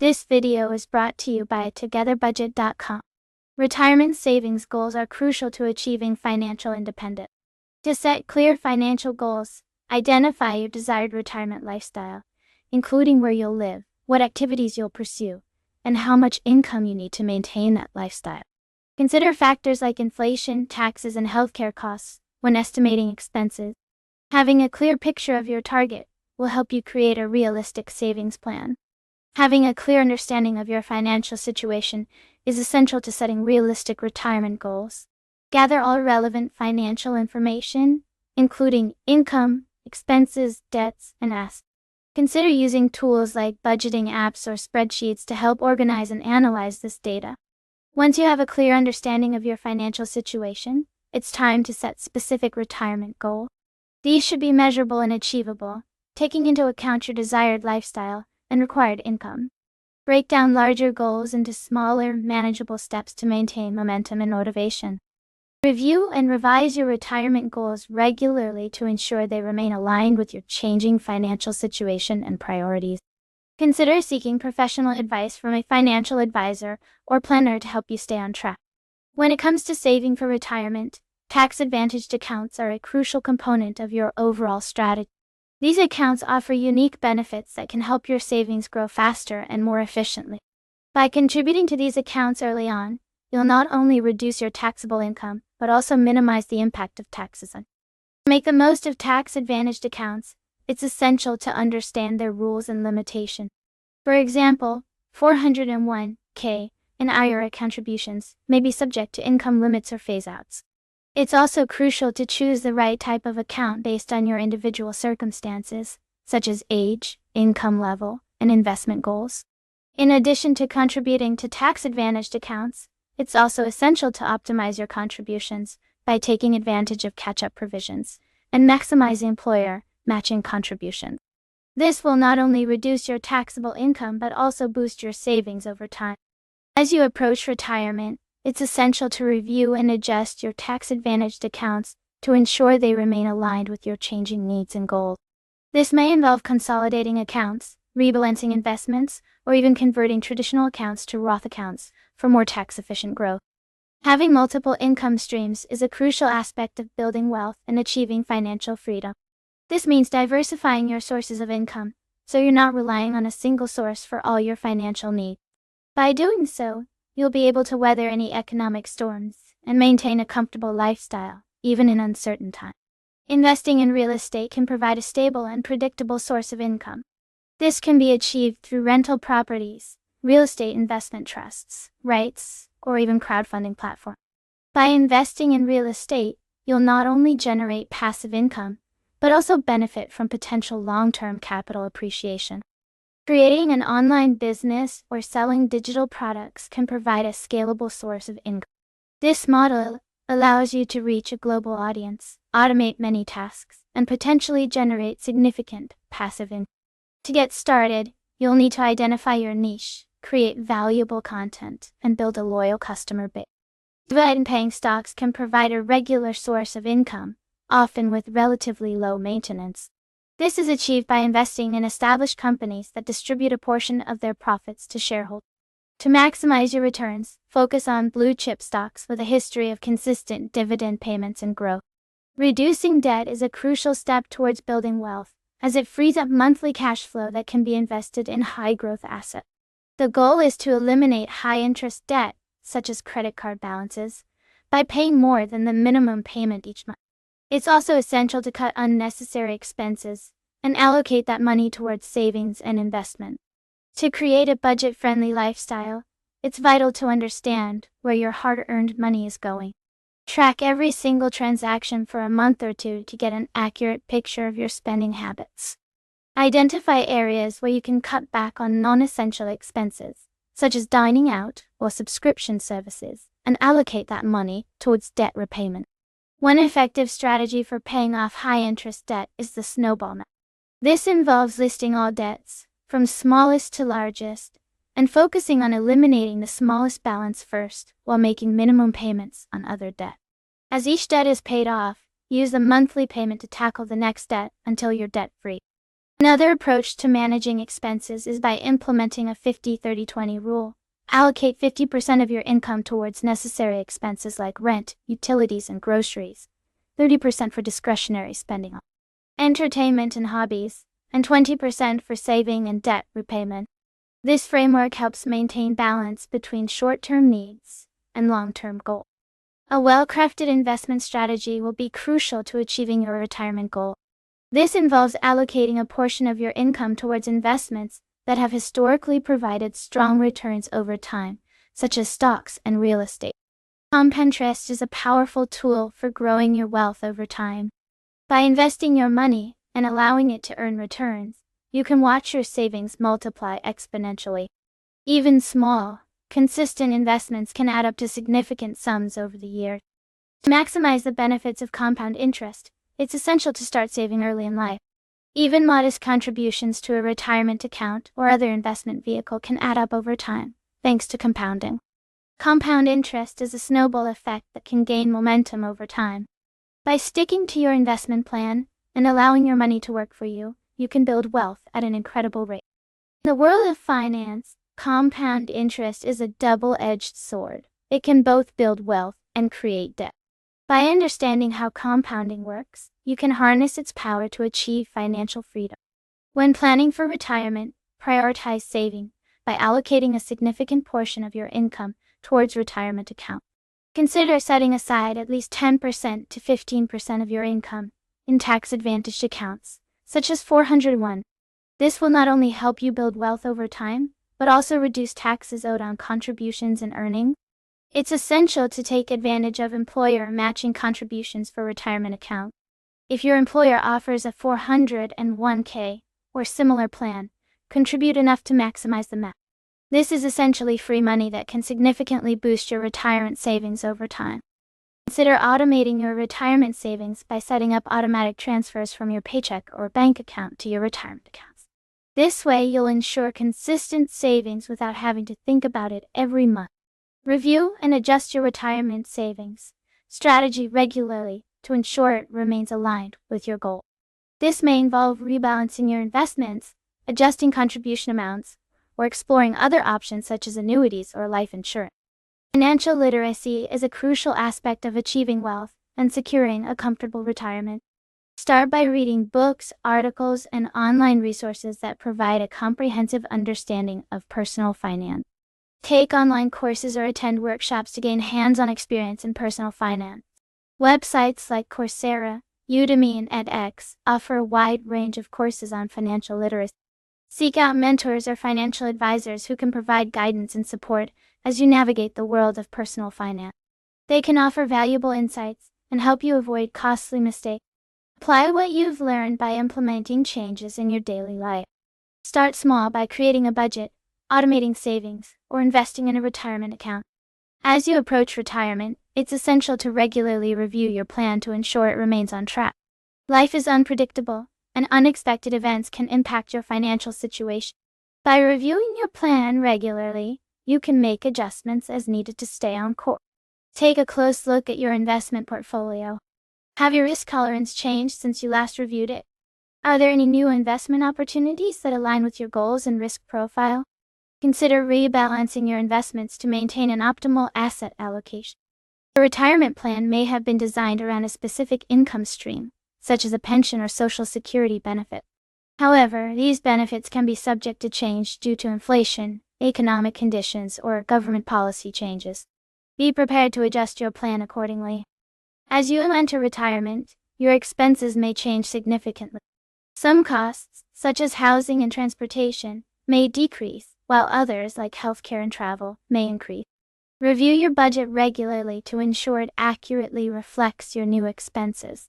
This video is brought to you by togetherbudget.com. Retirement savings goals are crucial to achieving financial independence. To set clear financial goals, identify your desired retirement lifestyle, including where you'll live, what activities you'll pursue, and how much income you need to maintain that lifestyle. Consider factors like inflation, taxes, and healthcare costs when estimating expenses. Having a clear picture of your target will help you create a realistic savings plan. Having a clear understanding of your financial situation is essential to setting realistic retirement goals. Gather all relevant financial information, including income, expenses, debts, and assets. Consider using tools like budgeting apps or spreadsheets to help organize and analyze this data. Once you have a clear understanding of your financial situation, it's time to set specific retirement goals. These should be measurable and achievable, taking into account your desired lifestyle and required income. Break down larger goals into smaller, manageable steps to maintain momentum and motivation. Review and revise your retirement goals regularly to ensure they remain aligned with your changing financial situation and priorities. Consider seeking professional advice from a financial advisor or planner to help you stay on track. When it comes to saving for retirement, tax-advantaged accounts are a crucial component of your overall strategy. These accounts offer unique benefits that can help your savings grow faster and more efficiently. By contributing to these accounts early on, you'll not only reduce your taxable income, but also minimize the impact of taxes. To make the most of tax-advantaged accounts, it's essential to understand their rules and limitations. For example, 401(k) and IRA contributions may be subject to income limits or phase-outs. It's also crucial to choose the right type of account based on your individual circumstances, such as age, income level, and investment goals. In addition to contributing to tax-advantaged accounts, it's also essential to optimize your contributions by taking advantage of catch-up provisions and maximize employer matching contributions. This will not only reduce your taxable income but also boost your savings over time. As you approach retirement, it's essential to review and adjust your tax-advantaged accounts to ensure they remain aligned with your changing needs and goals. This may involve consolidating accounts, rebalancing investments, or even converting traditional accounts to Roth accounts for more tax-efficient growth. Having multiple income streams is a crucial aspect of building wealth and achieving financial freedom. This means diversifying your sources of income, so you're not relying on a single source for all your financial needs. By doing so, you'll be able to weather any economic storms and maintain a comfortable lifestyle, even in uncertain times. Investing in real estate can provide a stable and predictable source of income. This can be achieved through rental properties, real estate investment trusts, REITs, or even crowdfunding platforms. By investing in real estate, you'll not only generate passive income, but also benefit from potential long-term capital appreciation. Creating an online business or selling digital products can provide a scalable source of income. This model allows you to reach a global audience, automate many tasks, and potentially generate significant passive income. To get started, you'll need to identify your niche, create valuable content, and build a loyal customer base. Dividend-paying stocks can provide a regular source of income, often with relatively low maintenance. This is achieved by investing in established companies that distribute a portion of their profits to shareholders. To maximize your returns, focus on blue-chip stocks with a history of consistent dividend payments and growth. Reducing debt is a crucial step towards building wealth, as it frees up monthly cash flow that can be invested in high-growth assets. The goal is to eliminate high-interest debt, such as credit card balances, by paying more than the minimum payment each month. It's also essential to cut unnecessary expenses and allocate that money towards savings and investment. To create a budget-friendly lifestyle, it's vital to understand where your hard-earned money is going. Track every single transaction for a month or two to get an accurate picture of your spending habits. Identify areas where you can cut back on non-essential expenses, such as dining out or subscription services, and allocate that money towards debt repayment. One effective strategy for paying off high-interest debt is the snowball method. This involves listing all debts, from smallest to largest, and focusing on eliminating the smallest balance first while making minimum payments on other debt. As each debt is paid off, use the monthly payment to tackle the next debt until you're debt-free. Another approach to managing expenses is by implementing a 50-30-20 rule. Allocate 50% of your income towards necessary expenses like rent, utilities, and groceries, 30% for discretionary spending, entertainment and hobbies, and 20% for saving and debt repayment. This framework helps maintain balance between short-term needs and long-term goals. A well-crafted investment strategy will be crucial to achieving your retirement goal. This involves allocating a portion of your income towards investments that have historically provided strong returns over time, such as stocks and real estate. Compound interest is a powerful tool for growing your wealth over time. By investing your money and allowing it to earn returns, you can watch your savings multiply exponentially. Even small, consistent investments can add up to significant sums over the years. To maximize the benefits of compound interest, it's essential to start saving early in life. Even modest contributions to a retirement account or other investment vehicle can add up over time, thanks to compounding. Compound interest is a snowball effect that can gain momentum over time. By sticking to your investment plan and allowing your money to work for you, you can build wealth at an incredible rate. In the world of finance, compound interest is a double-edged sword. It can both build wealth and create debt. By understanding how compounding works, you can harness its power to achieve financial freedom. When planning for retirement, prioritize saving by allocating a significant portion of your income towards retirement accounts. Consider setting aside at least 10% to 15% of your income in tax-advantaged accounts, such as 401. This will not only help you build wealth over time, but also reduce taxes owed on contributions and earnings. It's essential to take advantage of employer matching contributions for retirement accounts. If your employer offers a 401k or similar plan, contribute enough to maximize the match. This is essentially free money that can significantly boost your retirement savings over time. Consider automating your retirement savings by setting up automatic transfers from your paycheck or bank account to your retirement accounts. This way, you'll ensure consistent savings without having to think about it every month. Review and adjust your retirement savings strategy regularly to ensure it remains aligned with your goal. This may involve rebalancing your investments, adjusting contribution amounts, or exploring other options such as annuities or life insurance. Financial literacy is a crucial aspect of achieving wealth and securing a comfortable retirement. Start by reading books, articles, and online resources that provide a comprehensive understanding of personal finance. Take online courses or attend workshops to gain hands-on experience in personal finance. Websites like Coursera, Udemy, and edX offer a wide range of courses on financial literacy. Seek out mentors or financial advisors who can provide guidance and support as you navigate the world of personal finance. They can offer valuable insights and help you avoid costly mistakes. Apply what you've learned by implementing changes in your daily life. Start small by creating a budget, automating savings, or investing in a retirement account. As you approach retirement, it's essential to regularly review your plan to ensure it remains on track. Life is unpredictable, and unexpected events can impact your financial situation. By reviewing your plan regularly, you can make adjustments as needed to stay on course. Take a close look at your investment portfolio. Have your risk tolerance changed since you last reviewed it? Are there any new investment opportunities that align with your goals and risk profile? Consider rebalancing your investments to maintain an optimal asset allocation. Your retirement plan may have been designed around a specific income stream, such as a pension or social security benefit. However, these benefits can be subject to change due to inflation, economic conditions, or government policy changes. Be prepared to adjust your plan accordingly. As you enter retirement, your expenses may change significantly. Some costs, such as housing and transportation, may decrease, while others, like healthcare and travel, may increase. Review your budget regularly to ensure it accurately reflects your new expenses.